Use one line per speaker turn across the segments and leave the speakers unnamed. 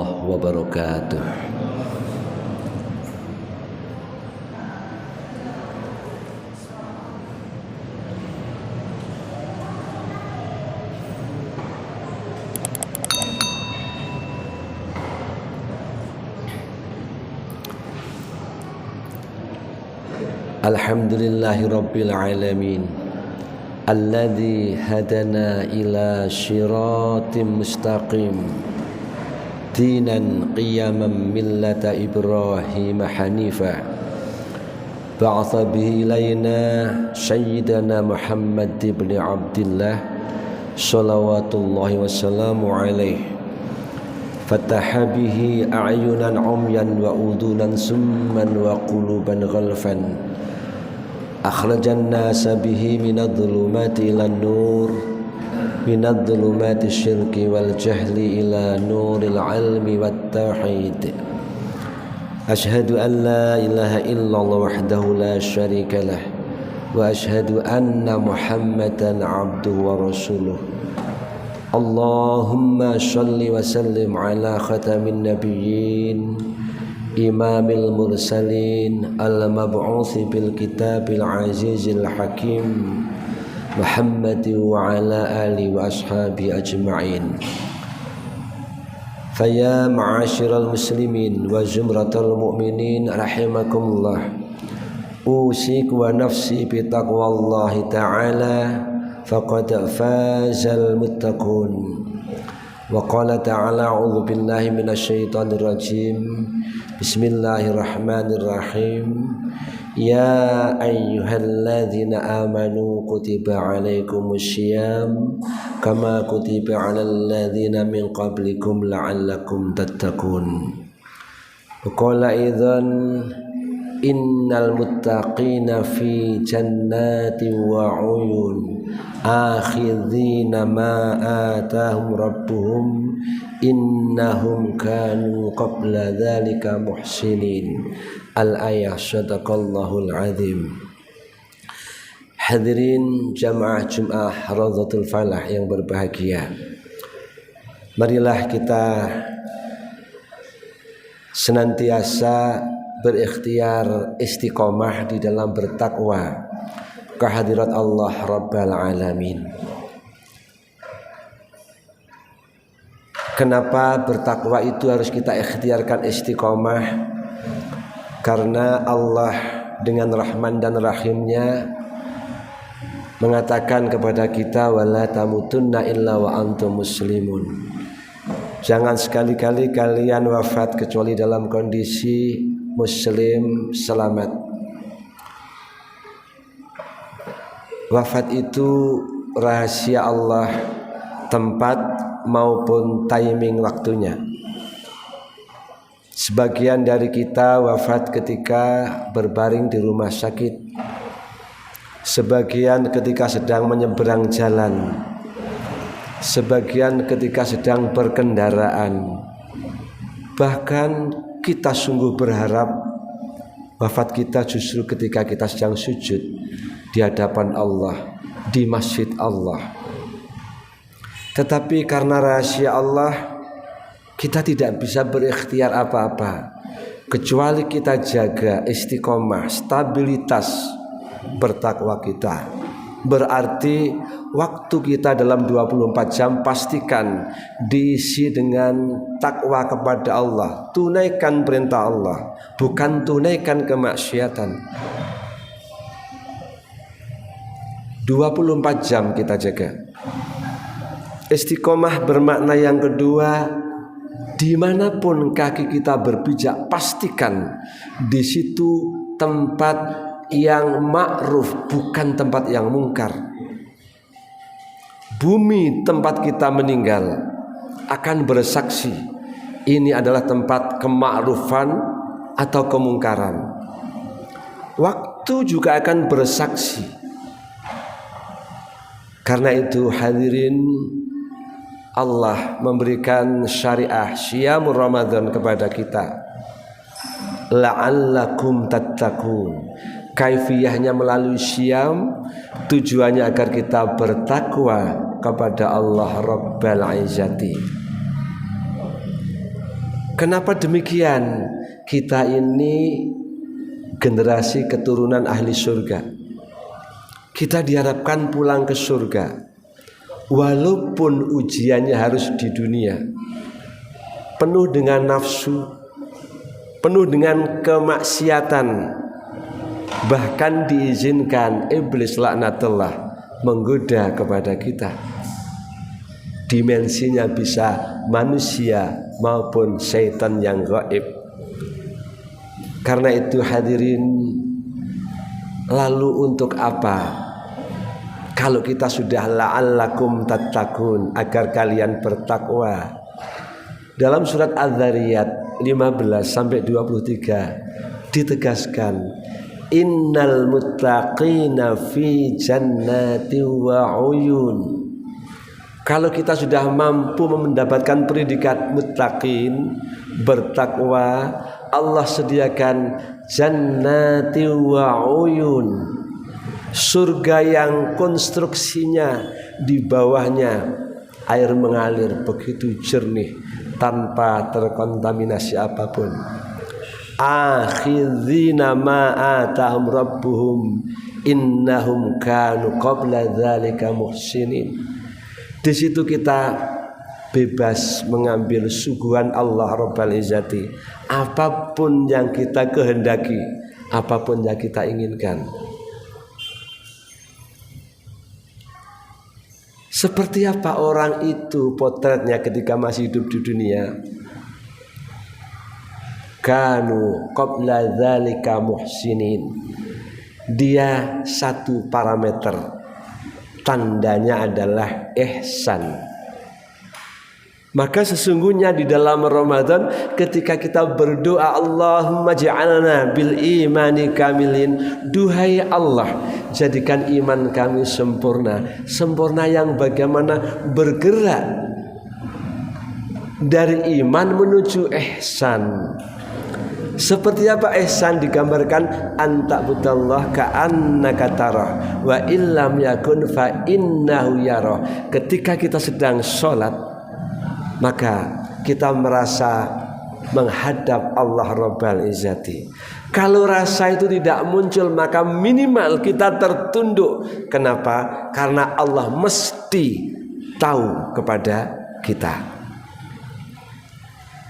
warahmatullahi wabarakatuh. Alhamdulillahi rabbil alamin alladzi hadana ila syiratim mustaqim dinan qiyaman millata Ibrahim hanifa ba'atha bihi ilayna sayyidana Muhammad ibn Abdillah salawatullahi wassalamu alaihi fataha bihi a'yunan umyan wa udunan summan wa quluban ghalfan akhrajan nasa bihi minadh-dhulumati ilan nur minadh-dhulumati syirki wal jahli ila nuril ilmi wat tauhid. Ashhadu an la ilaha illallah wahdahu la syarika lah wa ashhadu anna Muhammadan abduhu wa rasuluh. Allahumma shalli wa sallim ala khatamin nabiyyin imamil mursalin al-mab'uthi bil kitabil azizil hakim Muhammad wa ala alihi wa ashabi ajma'in. Faya ma'asyiral muslimin wa zumratal mu'minin rahimakumullah, usiku wa nafsi bi taqwallahi ta'ala faqad fazal muttaqun. Wa qala ta'ala a'udzu billahi minasyaitonir rajim. Bismillahirrahmanirrahim. Ya ayyuhalladzina amanu kutiba alaikumussyiyam kama kutiba alal ladzina min qablikum la'allakum tattaqun. Wa qala idzan innal muttaqina fi jannatin wa 'uyun akhidhina ma atahum rabbuhum innahum kanu qabla dzalika muhsinin. Al-ayah. Shadaqallahul azim. Hadirin jamaah Jum'ah Radhatul Falah yang berbahagia, marilah kita senantiasa berikhtiar istiqomah di dalam bertakwa kehadirat Allah Rabbal Alamin. Kenapa bertakwa itu harus kita ikhtiarkan istiqomah? Karena Allah dengan Rahman dan Rahimnya mengatakan kepada kita, wala tamutunna illa wa antum muslimun. Jangan sekali-kali kalian wafat kecuali dalam kondisi muslim selamat. Wafat itu rahasia Allah, tempat maupun timing waktunya. Sebagian dari kita wafat ketika berbaring di rumah sakit, sebagian ketika sedang menyeberang jalan, sebagian ketika sedang berkendaraan. Bahkan kita sungguh berharap wafat kita justru ketika kita sedang sujud di hadapan Allah, di masjid Allah. Tetapi karena rahasia Allah, kita tidak bisa berikhtiar apa-apa kecuali kita jaga istiqomah, stabilitas bertakwa kita. Berarti waktu kita dalam 24 jam pastikan diisi dengan takwa kepada Allah. Tunaikan perintah Allah, bukan tunaikan kemaksiatan. 24 jam kita jaga. Istiqomah bermakna yang kedua, dimanapun kaki kita berpijak, pastikan di situ tempat yang ma'ruf, bukan tempat yang mungkar. Bumi tempat kita meninggal akan bersaksi ini adalah tempat kemakrufan atau kemungkaran. Waktu juga akan bersaksi. Karena itu hadirin, Allah memberikan syariah Syiyamur Ramadan kepada kita, la'allakum tattaqun. Kaifiyahnya melalui syiyam, tujuannya agar kita bertakwa kepada Allah Rabbal Izzati. Kenapa demikian? Kita ini generasi keturunan ahli surga. Kita diharapkan pulang ke surga. Walaupun ujiannya harus di dunia, penuh dengan nafsu, penuh dengan kemaksiatan, bahkan diizinkan iblis laknatullah menggoda kepada kita. Dimensinya bisa manusia maupun syaitan yang gaib. Karena itu hadirin, lalu untuk apa? Kalau kita sudah la'allakum tattaqun, agar kalian bertakwa. Dalam surat Az-Zariyat 15 sampai 23 ditegaskan, innal muttaqina fi jannati wa uyun. Kalau kita sudah mampu mendapatkan predikat muttaqin, bertakwa, Allah sediakan jannati wa uyun, surga yang konstruksinya di bawahnya air mengalir begitu jernih tanpa terkontaminasi apapun. Akhidhina ma atahum rabbuhum innahum kanu qabla dzalika muhsinin. Di situ kita bebas mengambil suguhan Allah Rabbal Izzati, apapun yang kita kehendaki, apapun yang kita inginkan. Seperti apa orang itu potretnya ketika masih hidup di dunia? Kanu qabla dzalika muhsinin. Dia satu parameter, tandanya adalah ihsan. Maka sesungguhnya di dalam Ramadan ketika kita berdoa Allahumma ja'alna bil imani kamilin, duhai Allah jadikan iman kami sempurna. Sempurna yang bagaimana? Bergerak dari iman menuju ihsan. Seperti apa ihsan? Digambarkan anta'budallah ka'annaka tarah wa illam yakun fa innahu yarah. Ketika kita sedang sholat, maka kita merasa menghadap Allah Rabbal Izzati. Kalau rasa itu tidak muncul, maka minimal kita tertunduk. Kenapa? Karena Allah mesti tahu kepada kita.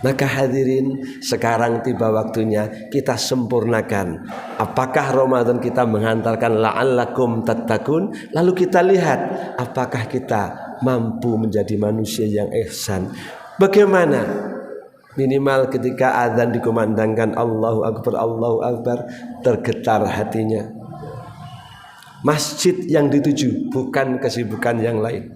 Maka hadirin, sekarang tiba waktunya kita sempurnakan. Apakah Ramadan kita menghantarkan la'allakum tattaqun? Lalu kita lihat apakah kita mampu menjadi manusia yang ihsan. Bagaimana? Minimal ketika azan dikumandangkan Allahu Akbar, tergetar hatinya. Masjid yang dituju, bukan kesibukan yang lain.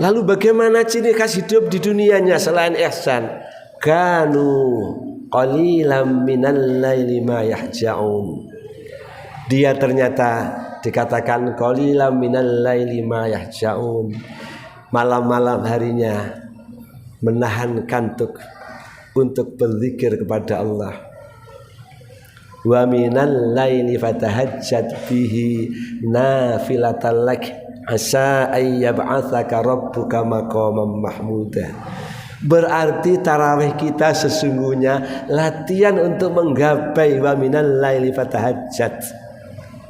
Lalu bagaimana ciri khas hidup di dunianya selain ihsan? Kanu qalilan minal laili ma yahja'un. Dia ternyata dikatakan qalilan minal laili ma yahja'un. Malam-malam harinya menahan kantuk untuk berzikir kepada Allah. Wa minal laili fatahajjat bihi nafilatan lak asa ayyab'atsaka rabbuka maqaman mahmuda. Berarti tarawih kita sesungguhnya latihan untuk menggapai wa minal laili fatahajjat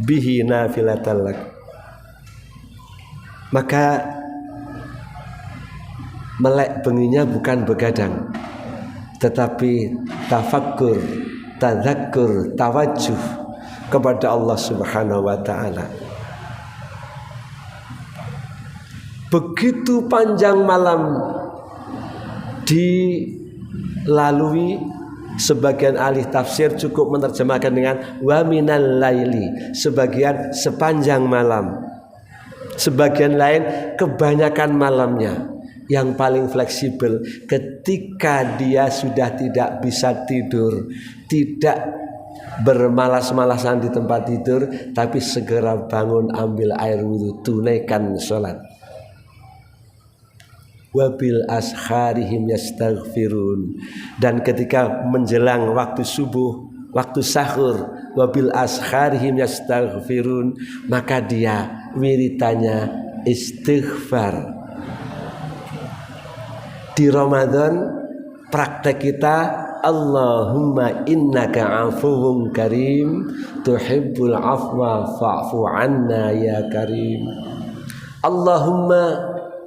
bihi nafilatan lak. Maka melek benginya bukan begadang, tetapi tafakkur, tadzakkur, tawajuh kepada Allah Subhanahu wa taala. Begitu panjang malam dilalui, sebagian ahli tafsir cukup menerjemahkan dengan wa minal laili, sebagian sepanjang malam, sebagian lain kebanyakan malamnya. Yang paling fleksibel ketika dia sudah tidak bisa tidur, tidak bermalas-malasan di tempat tidur, tapi segera bangun, ambil air wudhu, tunaikan sholat. Wabil asharihim yastaghfirun. Dan ketika menjelang waktu subuh, waktu sahur, wabil asharihim yastaghfirun, maka dia wiritanya istighfar. Di Ramadan praktek kita Allahumma innaka afuwun karim tuhibbul afwa fa'fu anna ya karim. Allahumma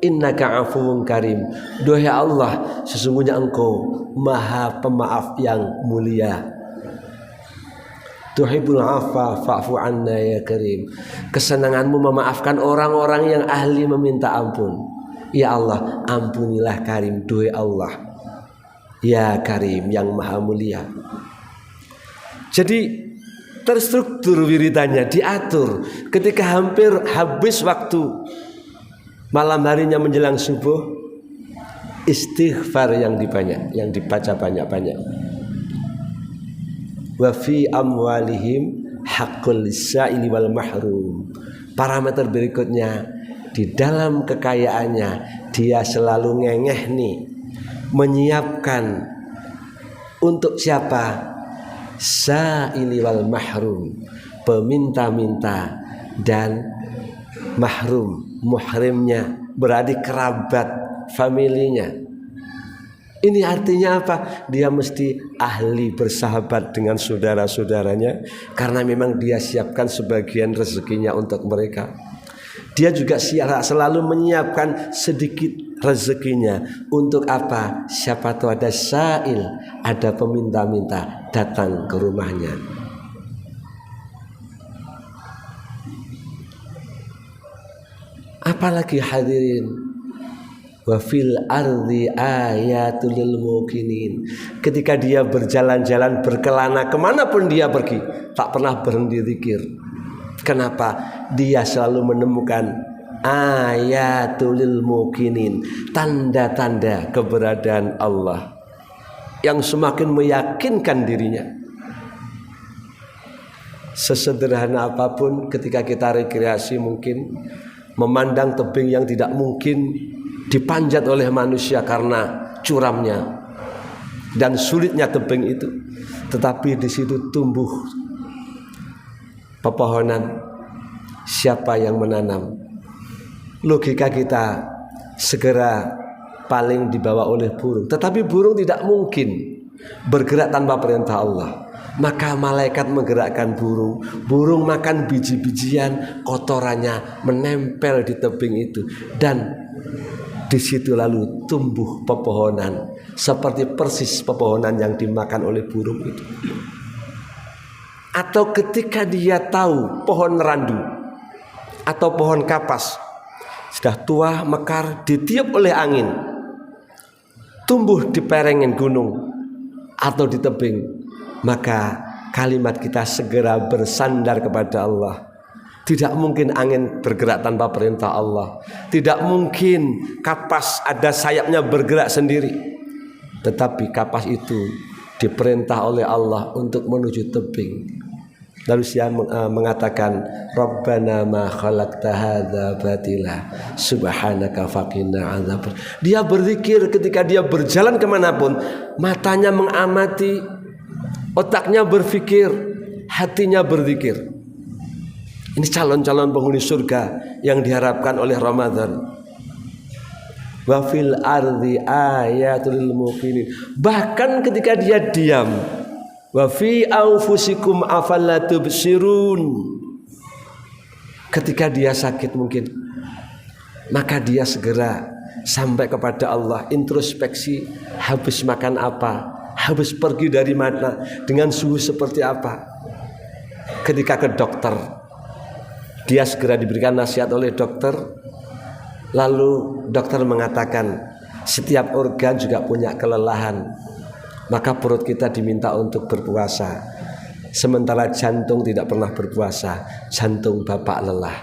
innaka afuwun karim. Duhai Allah, sesungguhnya Engkau Maha Pemaaf yang mulia. Tuhibbul afwa fa'fu anna ya karim. Kesenanganmu memaafkan orang-orang yang ahli meminta ampun. Ya Allah, ampunilah Karim, duhai Allah. Ya Karim yang Maha Mulia. Jadi terstruktur wiridannya, diatur. Ketika hampir habis waktu malam harinya menjelang subuh, istighfar yang dibaca banyak-banyak. Wa fi amwalihim haqqul lis-sa'ili wal mahrum. Parameter berikutnya, di dalam kekayaannya dia selalu ngengeh nih, menyiapkan untuk siapa? Sa'ili wal mahrum, peminta-minta dan mahrum. Muhrimnya berarti kerabat familinya. Ini artinya apa? Dia mesti ahli bersahabat dengan saudara-saudaranya, karena memang dia siapkan sebagian rezekinya untuk mereka. Dia juga selalu menyiapkan sedikit rezekinya untuk apa? Siapa tahu ada sa'il, ada peminta-minta datang ke rumahnya. Apalagi hadirin, wa fil ardi ayatul lil muqinin. Ketika dia berjalan-jalan berkelana kemanapun dia pergi, tak pernah berhenti zikir. Kenapa? Dia selalu menemukan ayatul lil muqinin, tanda-tanda keberadaan Allah yang semakin meyakinkan dirinya. Sesederhana apapun, ketika kita rekreasi mungkin memandang tebing yang tidak mungkin dipanjat oleh manusia karena curamnya dan sulitnya tebing itu, tetapi di situ tumbuh pepohonan. Siapa yang menanam? Logika kita segera paling dibawa oleh burung, tetapi burung tidak mungkin bergerak tanpa perintah Allah. Maka malaikat menggerakkan burung. Burung makan biji-bijian, kotorannya menempel di tebing itu, dan di situ lalu tumbuh pepohonan seperti persis pepohonan yang dimakan oleh burung itu. Atau ketika dia tahu pohon randu atau pohon kapas sudah tua mekar, ditiup oleh angin, tumbuh di perengin gunung atau di tebing, maka kalimat kita segera bersandar kepada Allah. Tidak mungkin angin bergerak tanpa perintah Allah. Tidak mungkin kapas ada sayapnya bergerak sendiri. Tetapi kapas itu diperintah oleh Allah untuk menuju tebing. Lalu dia mengatakan, Rabbana ma khalaqta hadza batila subhanaka faqina adzab. Dia berzikir ketika dia berjalan kemanapun, matanya mengamati, otaknya berpikir, hatinya berzikir. Ini calon-calon penghuni surga yang diharapkan oleh Ramadan. Wa fil ardi ayatul lil muqinin. Bahkan ketika dia diam, wa fi anfusikum afala tubsirun. Ketika dia sakit mungkin, maka dia segera sampai kepada Allah, introspeksi, habis makan apa, habis pergi dari mana, dengan suhu seperti apa. Ketika ke dokter, dia segera diberikan nasihat oleh dokter. Lalu dokter mengatakan setiap organ juga punya kelelahan, maka perut kita diminta untuk berpuasa. Sementara jantung tidak pernah berpuasa. Jantung bapak lelah,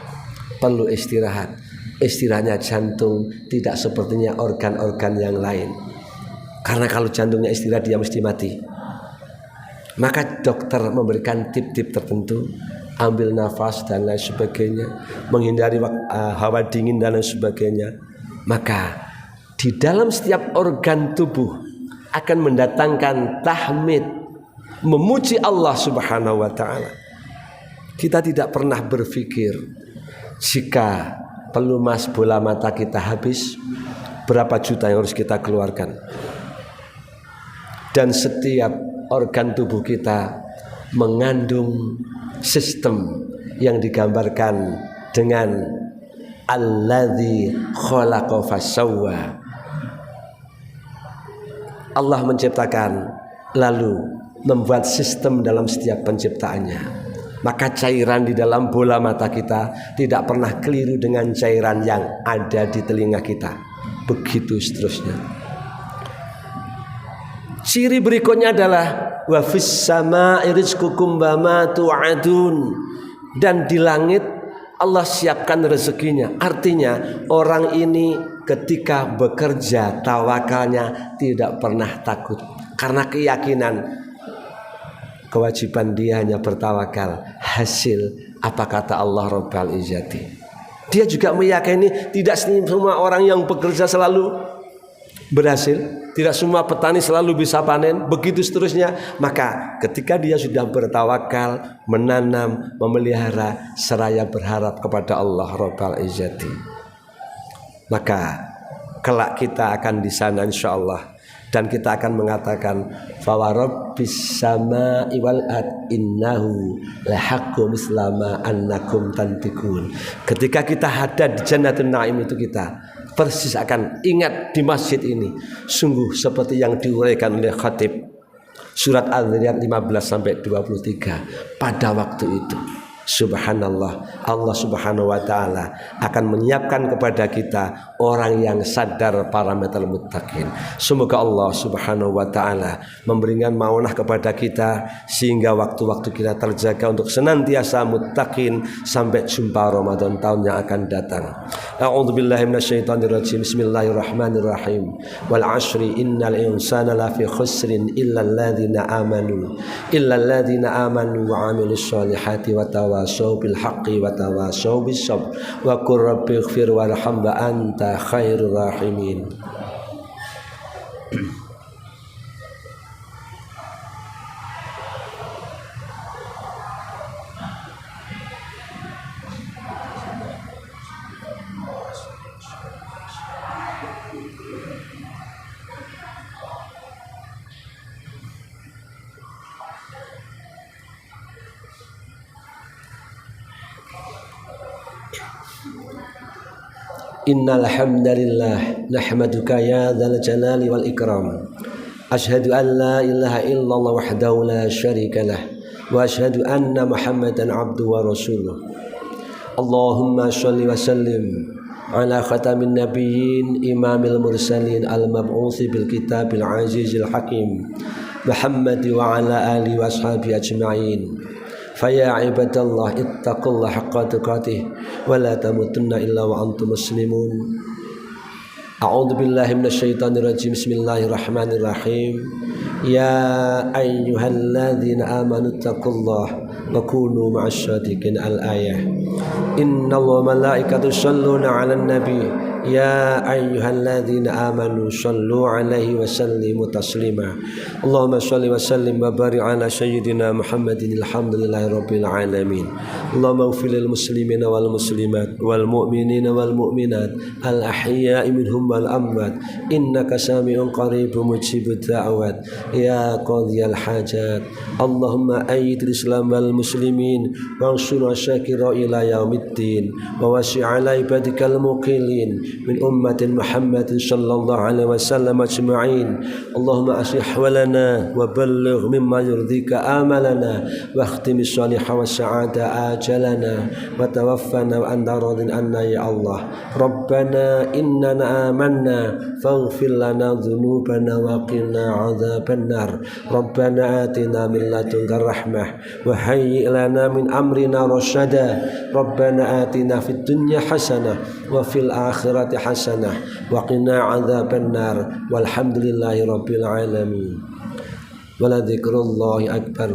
perlu istirahat. Istirahatnya jantung tidak sepertinya organ-organ yang lain, karena kalau jantungnya istirahat dia mesti mati. Maka dokter memberikan tip-tip tertentu, ambil nafas dan lain sebagainya, menghindari hawa dingin dan lain sebagainya. Maka di dalam setiap organ tubuh akan mendatangkan tahmid, memuji Allah Subhanahu wa ta'ala. Kita tidak pernah berpikir jika pelumas bola mata kita habis, berapa juta yang harus kita keluarkan. Dan setiap organ tubuh kita mengandung sistem yang digambarkan dengan alladzi khalaqa fasawwa. Allah menciptakan lalu membuat sistem dalam setiap penciptaannya. Maka cairan di dalam bola mata kita tidak pernah keliru dengan cairan yang ada di telinga kita. Begitu seterusnya. Ciri berikutnya adalah wa fis samaa'i rizqukum wa ma tu'adun. Dan di langit Allah siapkan rezekinya. Artinya orang ini ketika bekerja tawakalnya tidak pernah takut. Karena keyakinan kewajiban dia hanya bertawakal. Hasil apa kata Allah Rabbul Izzati. Dia juga meyakini tidak semua orang yang bekerja selalu berhasil, tidak semua petani selalu bisa panen, begitu seterusnya. Maka ketika dia sudah bertawakal, menanam, memelihara, seraya berharap kepada Allah Rabbul Izzati, maka kelak kita akan di sana insyaallah. Dan kita akan mengatakan fawarabbis samaa'i wal ard innahu lahaqqum islama annakum tantikun. Ketika kita ada di Jannatul Naim itu kita persis akan ingat di masjid ini. Sungguh seperti yang diuraikan oleh khatib surat Al-Zariyat 15 sampai 23 pada waktu itu. Subhanallah, Allah Subhanahu wa taala akan menyiapkan kepada kita orang yang sadar parameter muttaqin. Semoga Allah Subhanahu wa taala memberikan maunah kepada kita sehingga waktu-waktu kita terjaga untuk senantiasa muttaqin sampai jumpa Ramadan tahun yang akan datang. A'udzubillahi minasyaitonirrajim. Bismillahirrahmanirrahim. Wal 'ashri innal insana lafi khusrin illal ladzina amanu wa 'amilus shalihati wa tawasau bil haqqi wa tawasau bis sabr wa qur rabbighfir warham wa anta khairur rahimin. Innal hamdalillah nahmaduka ya dzal jalali wal ikram. Asyhadu an la ilaha illallah wahdahu la syarikalah wa asyhadu anna Muhammadan abduhu wa rasuluh. Allahumma shalli wa sallim ala khatamin nabiyyin imamil mursalin al mab'uts bil kitabil azizil hakim Muhammad wa ala alihi wa ashabihi ajma'in. Faya ibadallah ittaqullaha haqqa tuqatih wa la tamutunna illa wa antum muslimun. A'udzu billahi minasyaitonir rajim. Bismillahirrahmanirrahim. Ya ayyuhalladzina amanu taqullaha wa kunu ma'asyadiqin. Al-ayah. Innallaha wa malaikatahu yusholluna 'alan nabi. Ya ayyuhalladzina amanu shallu 'alaihi wa sallimu taslima. Allahumma shalli wa sallim wa barik 'ala sayyidina Muhammadin alhamdulillahi rabbil alamin. Allahumma ighfir lil muslimina wal muslimat wal mu'minina wal mu'minat al ahya'i minhum wal amwat innaka sami'un qaribun mujibud da'wat ya qadhiyal hajat. Allahumma ayyidil islam wal muslimin wansur asyakira ila yaumiddin wa wasi' 'ala ibadikal muqillin min ummatin Muhammadin sallallahu alaihi wasallam ajma'in. Allahumma aslih walana wa balligh mimma yurdika amalana wa akhtim as-salihah wa sa'ada ajalana wa tawaffana wa anta radin anna ya Allah. Rabbana innana amanna faghfir lana dhunubana wa qina 'adzaban nar. Rabbana atina min ladunka rahmah wa hayyi' lana min amrina rasyada. Rabbana atina fid dunya hasanah wa fil akhirati hasanah wa qina 'adzaban nar. Walhamdulillahi rabbil alamin. Wa la dzikrullahi akbar.